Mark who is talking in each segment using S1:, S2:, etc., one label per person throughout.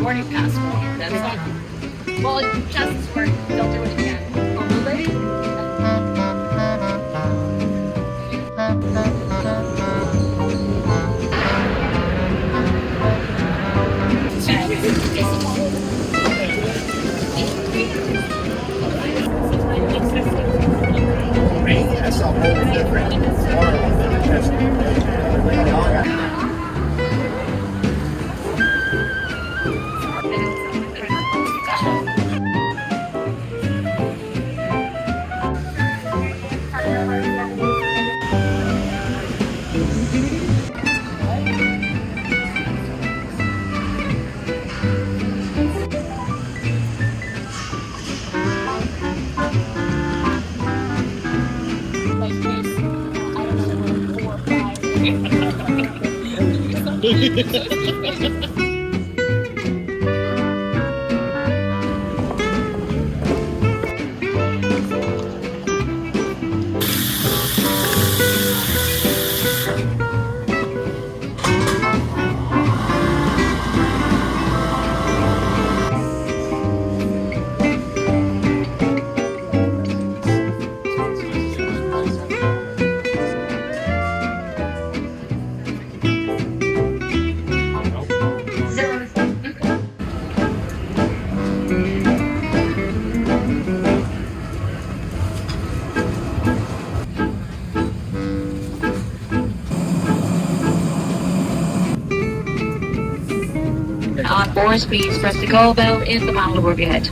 S1: boarding pass for you. That's all. Well, chances work, they'll do it again. Oh, will they?
S2: That's a whole different world than just
S3: On board, please press the call bell in the panel above your head.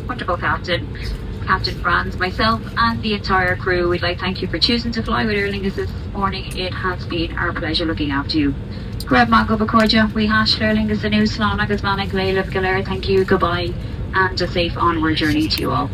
S3: Wonderful Captain Franz, myself and the entire crew, we'd like to thank you for choosing to fly with Aerlingus this morning. It has been our pleasure looking after you. Grab Mag over Cordia, we hash Aerlingus the new Slán agus Mannig Leila Galer. Thank you, goodbye, and a safe onward journey to you all.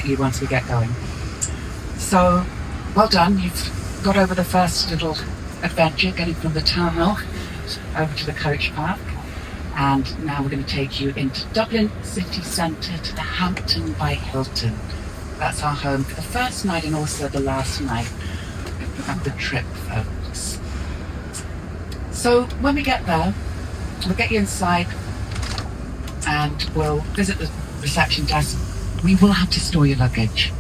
S4: You once we get going. So, well done. You've got over the first little adventure, getting from the terminal over to the coach park. And now we're going to take you into Dublin city centre to the Hampton by Hilton. That's our home for the first night and also the last night of the trip, folks. So when we get there, we'll get you inside and we'll visit the reception desk. We will have to store your luggage.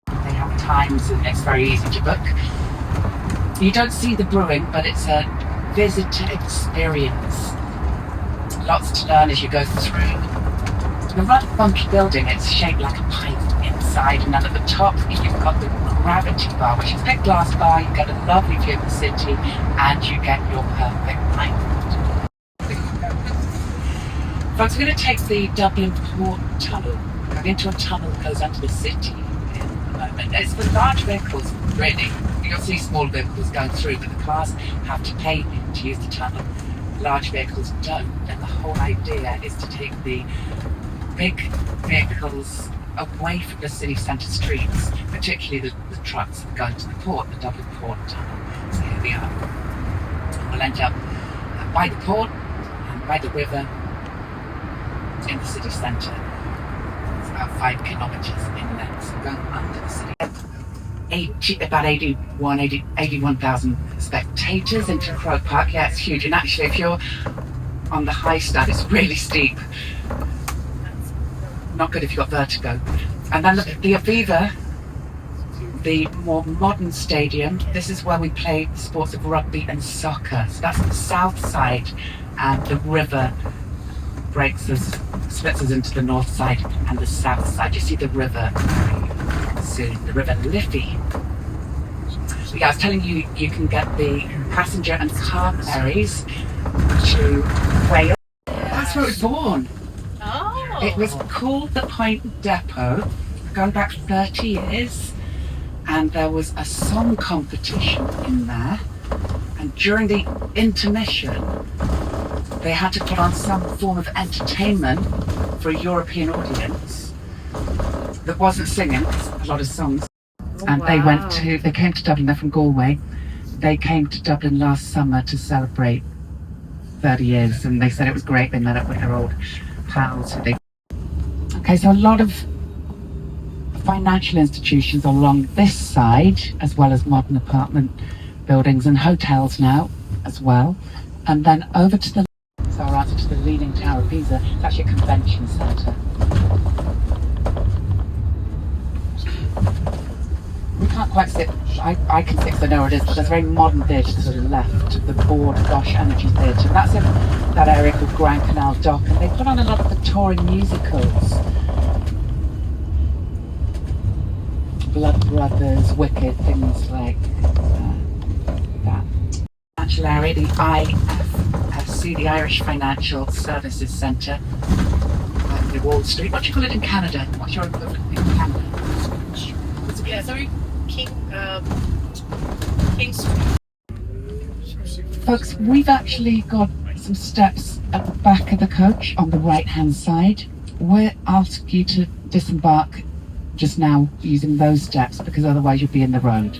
S4: They have times and it's very easy to book. You don't see the brewing, but it's a visitor experience. Lots to learn as you go through. The rather funky building, it's shaped like a pipe inside. side, and then at the top you've got the gravity bar, which is a big glass bar. You get a lovely view of the city, and you get your perfect night. Folks, we're going to take the Dublin Port Tunnel. We're going into a tunnel that goes under the city in a moment. It's for large vehicles, really. You'll see small vehicles going through, but the cars have to pay to use the tunnel. Large vehicles don't, and the whole idea is to take the big vehicles away from the city centre streets, particularly the trucks that go into the port, the Dublin Port Tunnel. So here we are. We'll end up by the port and by the river in the city centre. It's about 5 kilometres inland, so going under the city. About 81,000 spectators into Croke Park. Yeah, it's huge. And actually, if you're on the high stand, it's really steep. Not good if you've got vertigo. And then look at the Aviva, the more modern stadium. This is where we play sports of rugby and soccer. So that's the south side, and the river splits us into the north side and the south side. You see the river soon, the River Liffey. So yeah, I was telling you, you can get the passenger and car ferries to Wales. That's where it was born.
S1: Oh.
S4: It was called the Point Depot, going back 30 years, and there was a song competition in there, and during the intermission they had to put on some form of entertainment for a European audience that wasn't singing, a lot of songs. And they came to Dublin, they're from Galway. They came to Dublin last summer to celebrate 30 years, and they said it was great. They met up with their old pals. Okay, so a lot of financial institutions along this side, as well as modern apartment buildings and hotels now as well. And then over to the to the Leaning Tower of Pisa. It's actually a convention centre. We can't quite sit, I can sit because I know where it is, but there's a very modern theatre to the left, the Board Lush Energy Theatre. And that's in that area called Grand Canal Dock, and they put on a lot of the touring musicals. Blood Brothers, Wicked, things like that. Financial area, the IFSC, the Irish Financial Services Centre, in Wall Street. What do you call it in Canada? What's your equivalent in Canada?
S1: Yeah, sorry, King Street.
S4: Folks, we've actually got some steps at the back of the coach on the right-hand side. We'll ask you to disembark just now using those steps, because otherwise you'll be in the road.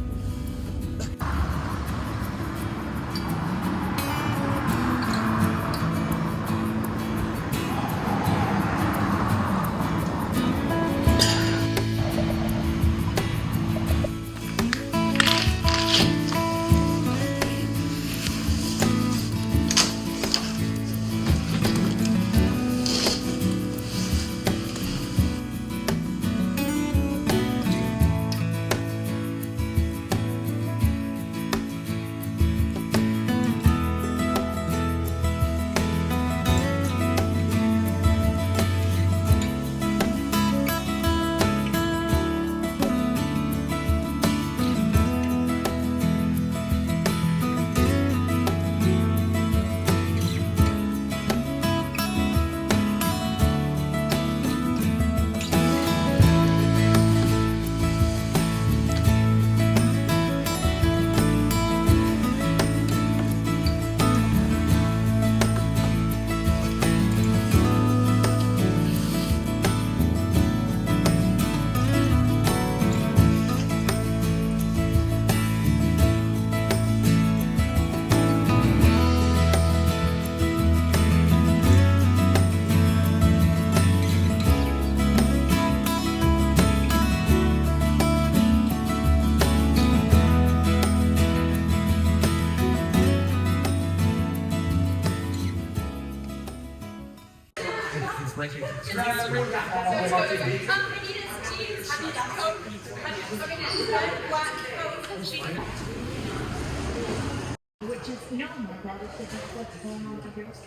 S1: Which is no, my brother said that's what's going on with yours.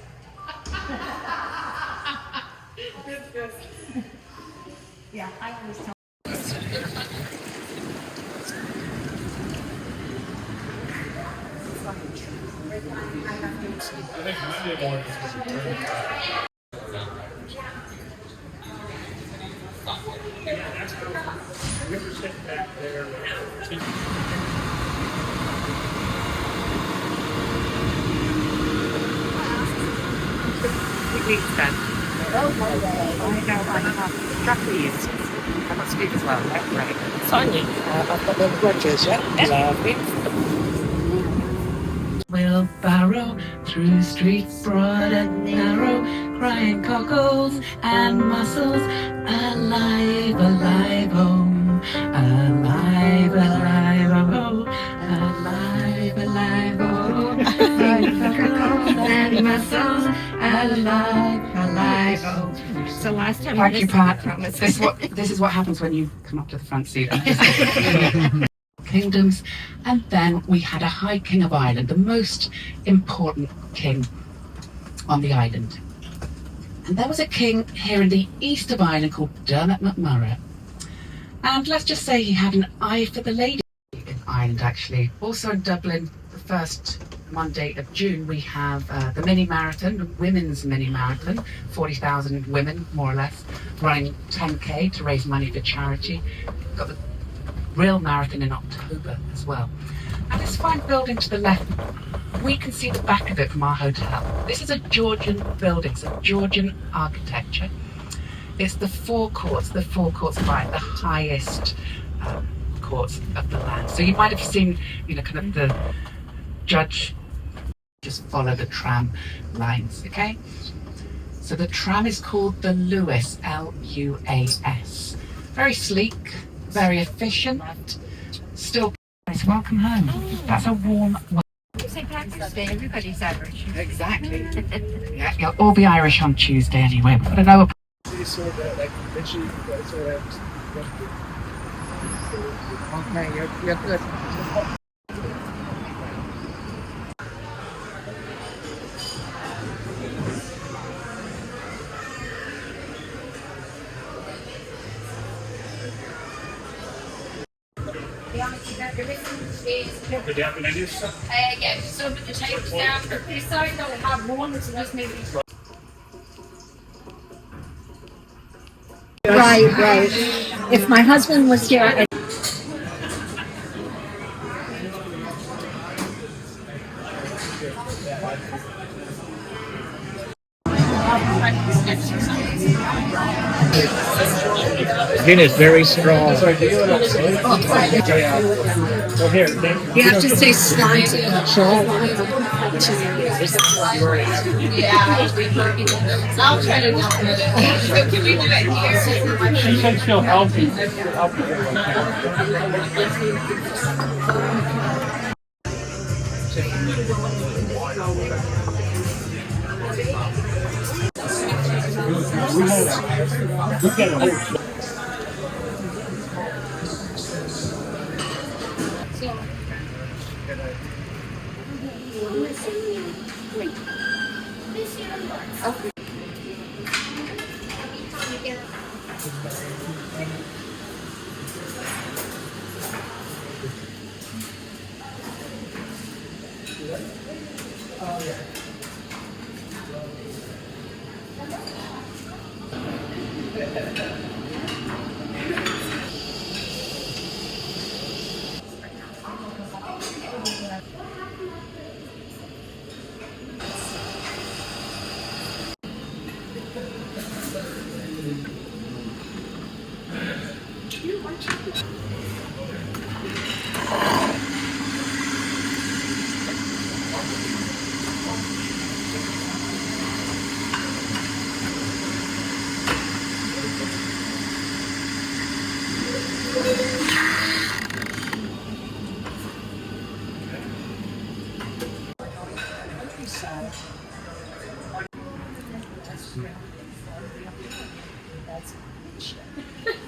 S1: Yeah, I always tell.
S2: think Monday morning is really we were sitting back there.
S4: I must speak as well, right?
S1: Funny.
S4: I've got the wedges, yeah? Lovely. Wheelbarrow through streets broad and narrow, crying cockles and mussels, alive, alive, oh, alive, alive, oh, alive, alive, oh, crying cockles and mussels, alive, alive, oh.
S1: So last time
S4: Thank you, Pat.
S1: promise.
S4: This is what happens when you come up to the front seat. Kingdoms, and then we had a High King of Ireland, the most important king on the island. And there was a king here in the east of Ireland called Dermot MacMurrough. And let's just say he had an eye for the lady in Ireland, actually. Also in Dublin, the first Monday of June, we have the mini marathon, the women's mini marathon, 40,000 women, more or less, running 10k to raise money for charity. We've got the real marathon in October as well. And this fine building to the left, we can see the back of it from our hotel. This is a Georgian building, so Georgian architecture. It's the forecourts by the highest courts of the land. So you might have seen, kind of the judge just follow the tram lines, okay? So the tram is called the Luas, L-U-A-S. Very sleek, very efficient, still nice. Welcome home. That's a warm
S1: St. Patrick's Day, everybody's Irish.
S4: Exactly. Yeah, you'll all be Irish on Tuesday anyway. We've got to know. Okay, you're good.
S2: The Japanese.
S1: Yeah, so with the tapes down, this side don't have one, so just maybe.
S5: Right. If my husband was here,
S2: Gin is very strong. So here,
S5: you have to say slight.
S1: Yeah. I'll try to do it. Can we do it here?
S2: she said she'll help you. We got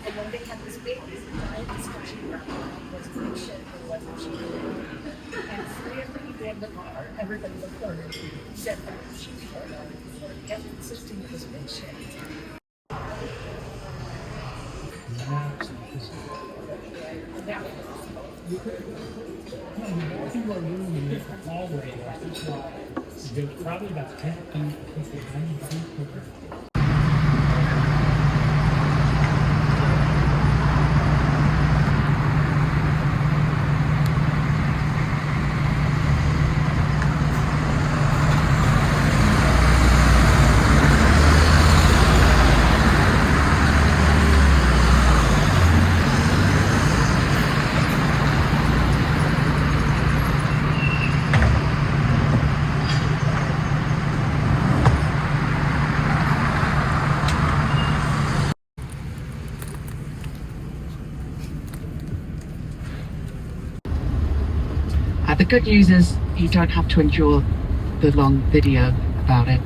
S5: And then they had this big discussion around was fiction and what she did. And three of them in the car, everybody looked at her, said that she kept insisting it was fiction.
S2: people are moving in the hallway. That's why. There's probably about 10 people.
S4: The good news is you don't have to endure the long video about it.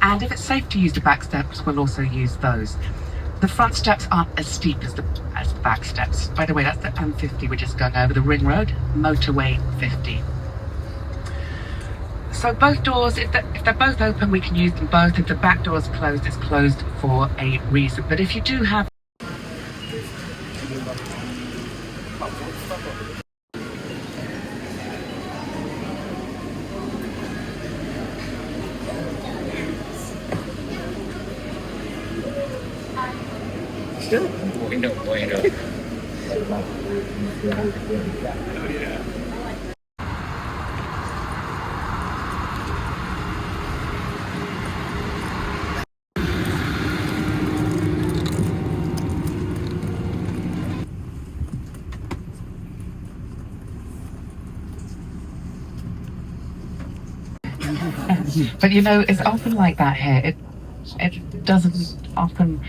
S4: And if it's safe to use the back steps, we'll also use those. The front steps aren't as steep as the back steps. By the way, that's the M50 we're just going over, the ring road, motorway 50. So both doors, if they're both open, we can use them both. If the back door is closed, it's closed for a reason. But if you do have
S2: Bueno.
S4: But you know, it's often like that here. It doesn't often,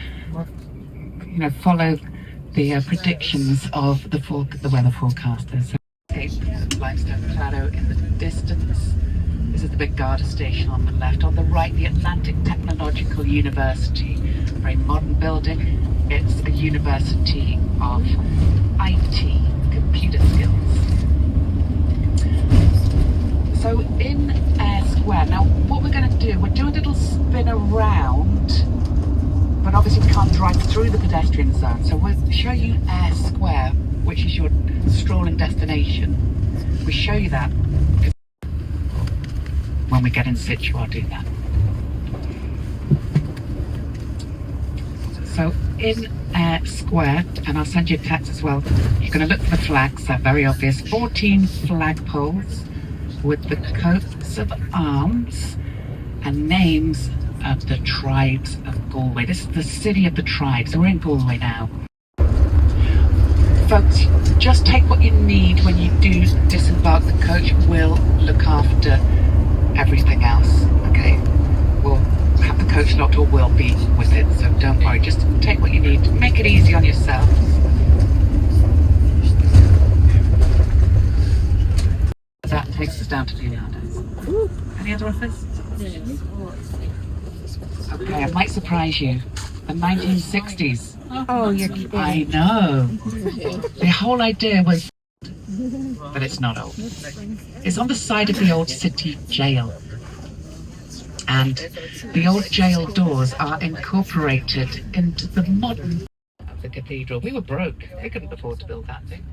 S4: you know, follow the predictions of the weather forecasters. So, limestone plateau in the distance. This is the big Garda station on the left. On the right, the Atlantic Technological University, a very modern building. It's a university of IT, computer skills. So in Air Square, now what we're going to do, we'll do a little spin around, but obviously we can't drive through the pedestrian zone. So we'll show you Air Square, which is your strolling destination. We show you that when we get in situ. I'll do that. So in Air Square, and I'll send you a text as well, you're going to look for the flags. They're very obvious. 14 flagpoles with the coats of arms and names of the tribes of Galway. This is the city of the tribes. We're in Galway now. Folks, just take what you need when you do disembark. The coach will look after everything else, okay? We'll have the coach locked, or we'll be with it, so don't worry. Just take what you need. Make it easy on yourself. That takes us down to Leonardo's. Any other offers? Okay, I might surprise you. The 1960s.
S1: Oh, you're kidding.
S4: I know. The whole idea was, but it's not old. It's on the side of the old city jail. And the old jail doors are incorporated into the modern of the cathedral. We were broke. We couldn't afford to build that thing.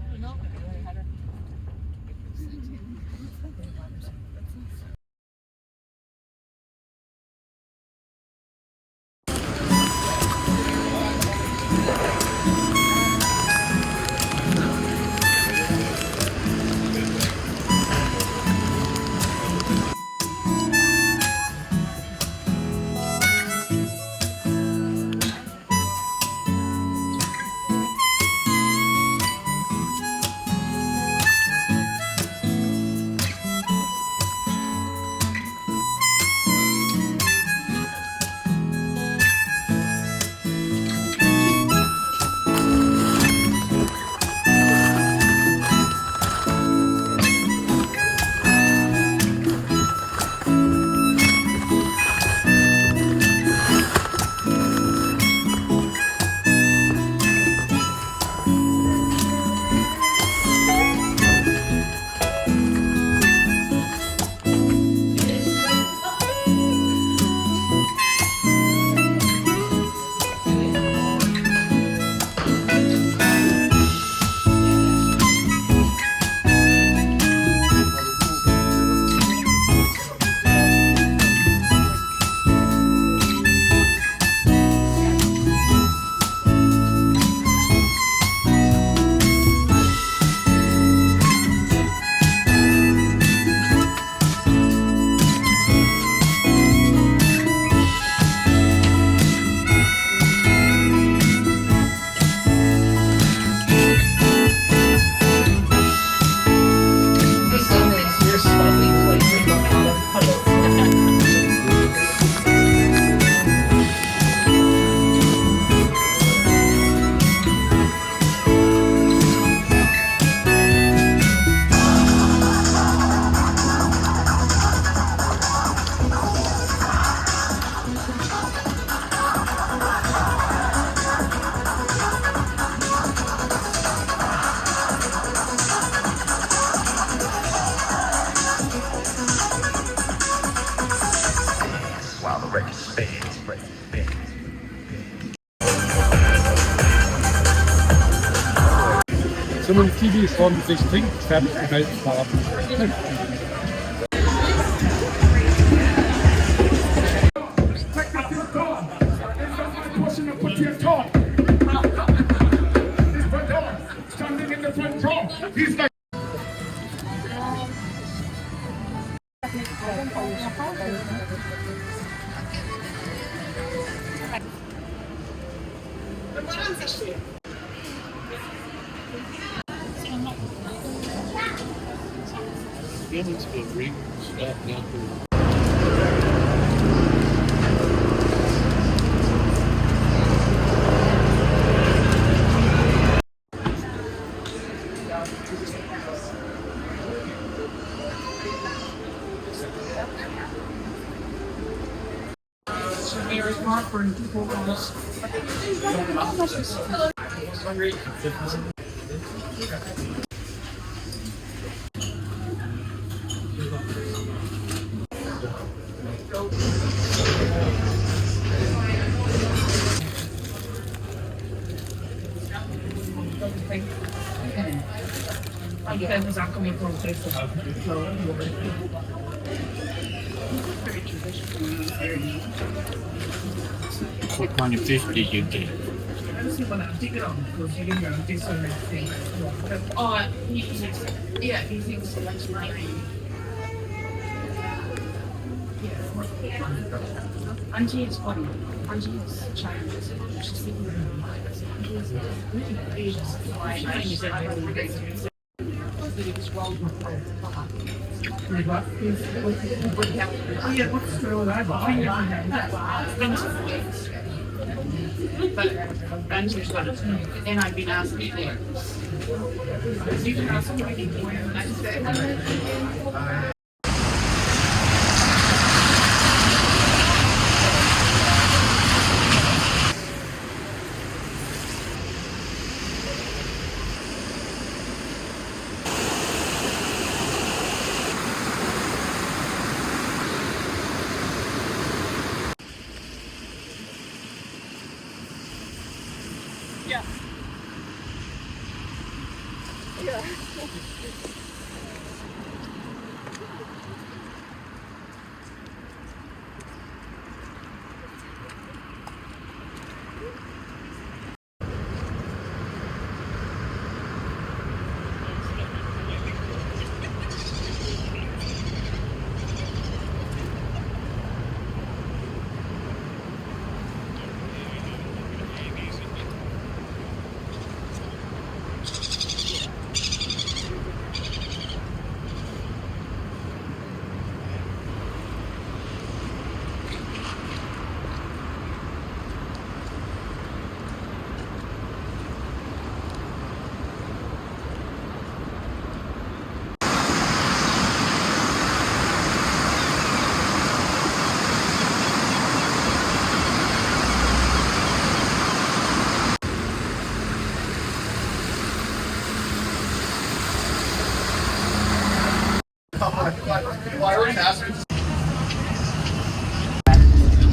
S2: Kiwi schon sich trinkt, fertig gemeldet haben. What kind of fish did you get?
S5: Angie is funny. Angie is Chinese. She's speaking but Angie's got it. Then I've been asked before. You can ask somebody and I said,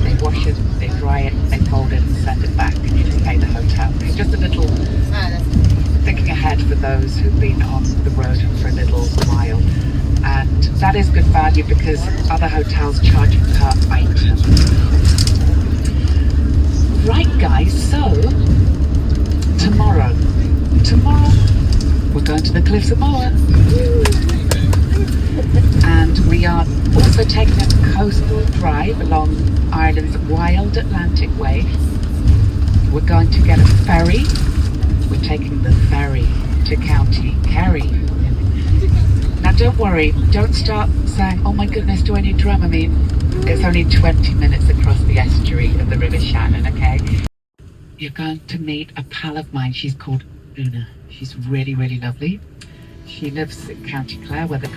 S4: They wash it, they dry it, they fold it and send it back, and you just pay the hotel. It's just a little thinking ahead for those who've been on the road for a little while. And that is good value because other hotels charge per item. Right guys, so tomorrow we're going to the Cliffs of Moher. And we are also taking a coastal drive along Ireland's wild Atlantic way. We're going to get a ferry. We're taking the ferry to County Kerry. Now don't worry, don't start saying, oh my goodness, do I need Dramamine? It's only 20 minutes across the estuary of the River Shannon, okay? You're going to meet a pal of mine, she's called Una. She's really, really lovely. She lives in County Clare where the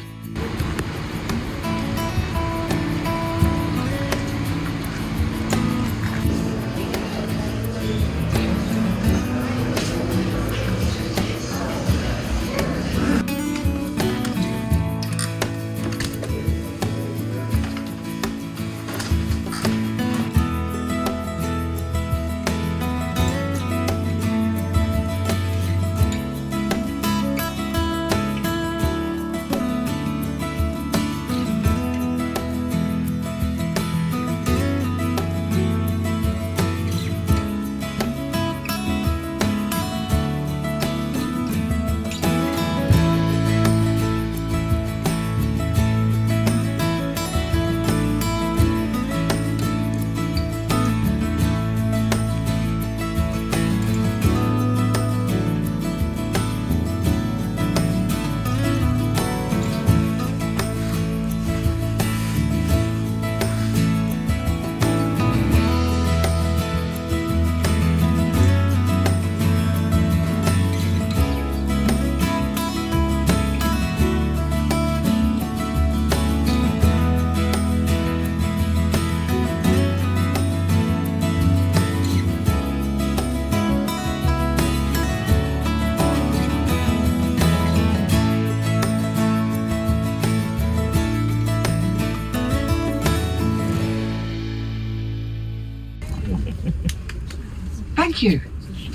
S4: thank you.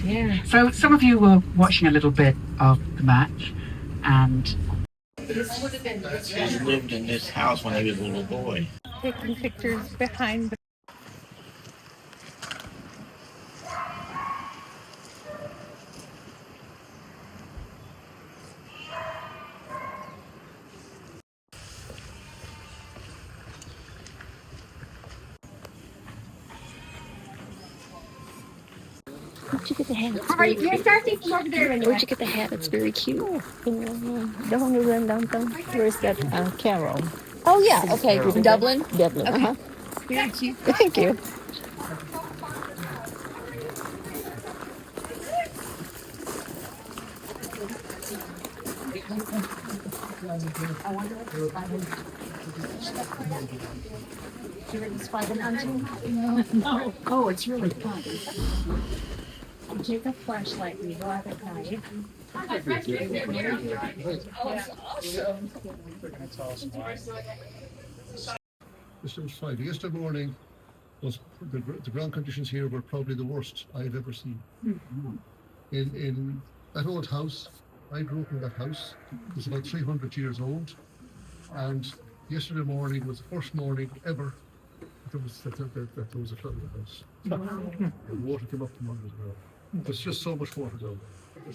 S1: Yeah.
S4: So some of you were watching a little bit of the match, and
S1: This would have been
S6: He lived in this house when he was a little boy.
S1: taking pictures behind the
S7: Where'd you get the hat? It's
S5: All
S7: very
S5: right, you're
S7: cute.
S5: starting from over there anyway.
S7: Where'd you get the hat? It's very cute. The one who ran downtown. Where's that? Carol.
S1: Oh yeah, okay. Dublin.
S7: Dublin.
S1: Okay.
S7: Very cute. Thank you.
S5: Oh, it's really fun. You take a flashlight, you go out at night.
S8: This was Friday. Yesterday morning was the ground conditions here were probably the worst I've ever seen. In that old house, I grew up in that house. It's about 300 years old, and yesterday morning was the first morning ever that there was a flood in the house. The water came up from under the ground. There's just so much water down there.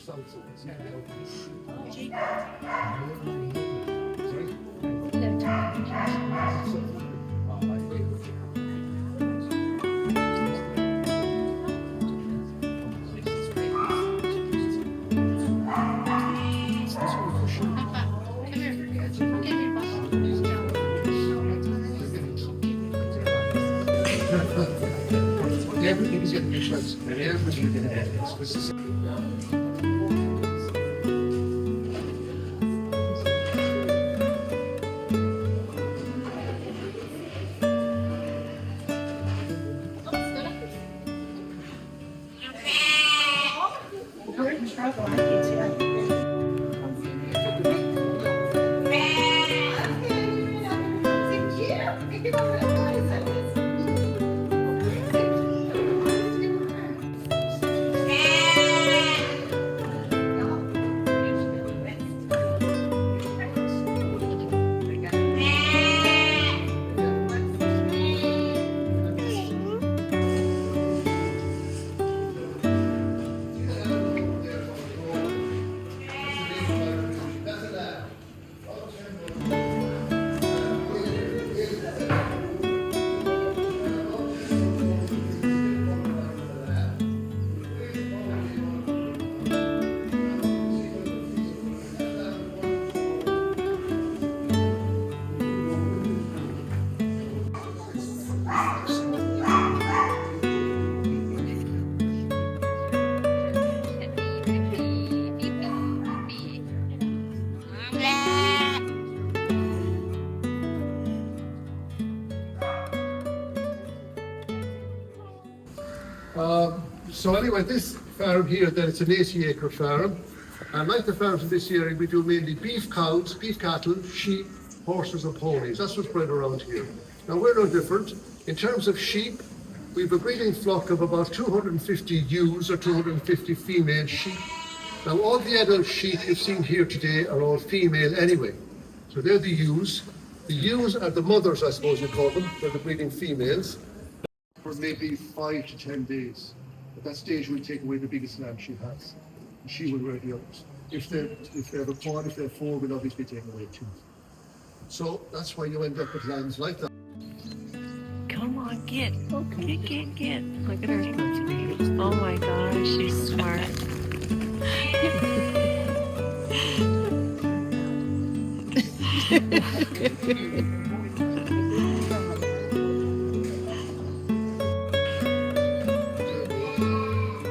S8: Everything's getting mixed. Everything. So anyway, this farm here, then it's an 80-acre farm. And like the farms in this area, we do mainly beef cows, beef cattle, sheep, horses and ponies. That's what's bred around here. Now we're no different. In terms of sheep, we have a breeding flock of about 250 ewes or 250 female sheep. Now all the adult sheep you've seen here today are all female anyway. So they're the ewes. The ewes are the mothers, I suppose you call them. They're the breeding females. For maybe 5 to 10 days. At that stage, we'll take away the biggest lamb she has. And she will rear the others. If they have a fawn, if they have 4, we'll obviously take away 2. So that's why you end up with lambs like that.
S7: Come on, get. Get. Look at her. Oh my gosh, she's smart.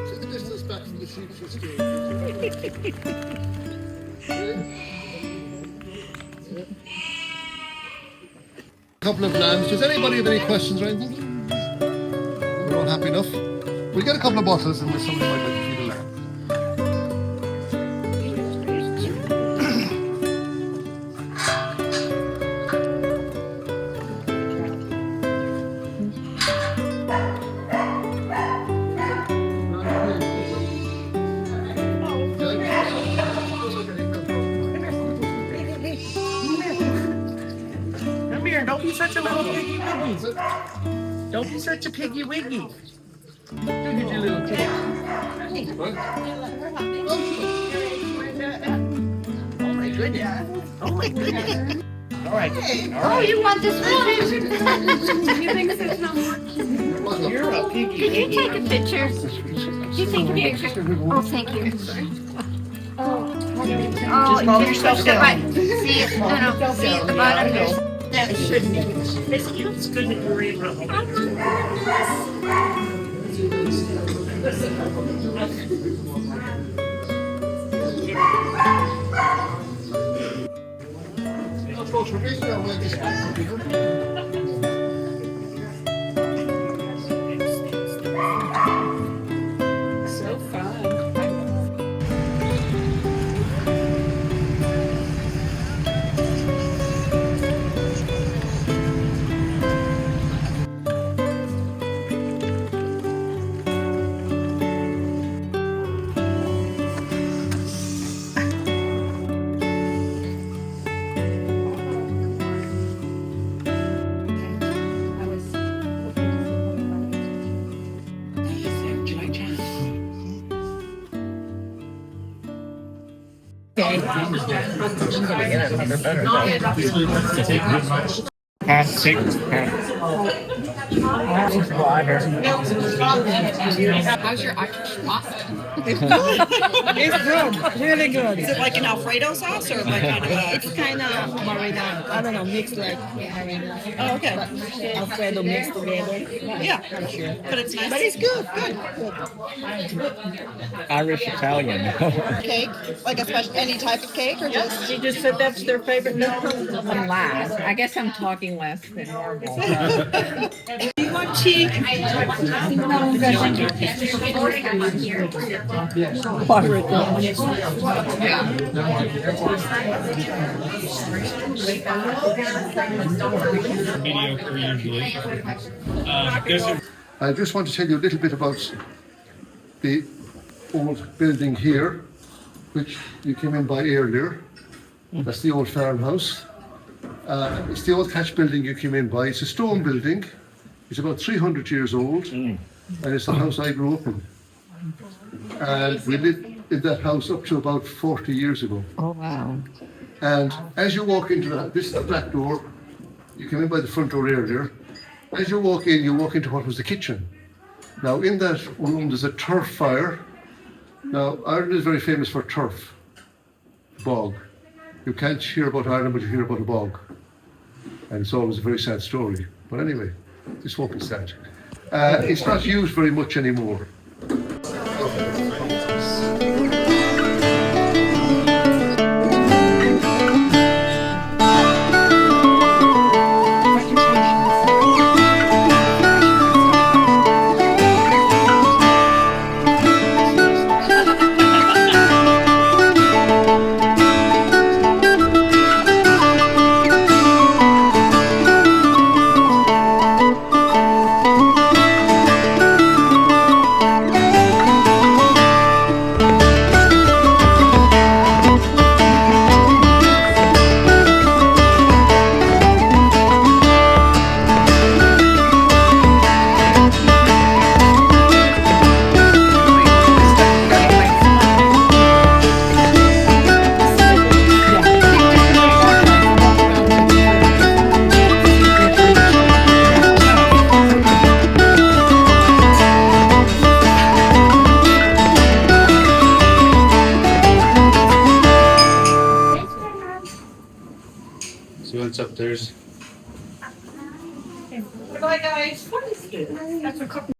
S8: See the distance back from the sheep just couple of lambs. Does anybody have any questions or anything? We're all happy enough. We'll get a couple of bottles and somebody might like to feed a lamb.
S9: here. Don't be such a little piggy wiggy. Don't be such a piggy wiggy. Look at your little pig. Oh my goodness. Oh my goodness. All right.
S1: Oh, you want this one? You think it's not working?
S9: You're a piggy
S1: Could you
S9: wiggy.
S1: take a picture? Could you take a picture? Oh, thank you. Oh,
S9: Just calm yourself
S1: the
S9: down.
S1: button. See, no, see at the bottom. That shouldn't be.
S9: It's good that you're able to
S8: Folks, we're basically on like this.
S4: So fun.
S1: How's your Irish pasta?
S9: It's good. Really good.
S10: Is it like an Alfredo sauce or like kind of a?
S7: It's kind of marinade. I don't know, mixed like marinade.
S10: Oh, okay.
S7: Alfredo mixed together.
S10: Yeah, but it's nice.
S7: But it's good.
S6: Irish Italian.
S10: Cake, like a special any type of cake or just?
S7: She just said that's their favorite. I'm live. I guess I'm talking less than normal.
S10: You want cheek?
S2: Mediocre usually.
S8: I just want to tell you a little bit about the old building here, which you came in by earlier. That's the old farmhouse. It's the old thatch building you came in by. It's a stone building. It's about 300 years old, and it's the house I grew up in. And we lived in that house up to about 40 years ago.
S7: Oh, wow.
S8: And as you walk into this is the back door. You came in by the front door earlier. As you walk in, you walk into what was the kitchen. Now, in that room, there's a turf fire. Now, Ireland is very famous for turf, bog. You can't hear about Ireland, but you hear about a bog. And it's always a very sad story. But anyway, this won't be sad. It's not used very much anymore.
S2: See what's up there's.
S10: Bye guys. What is this? That's a couple.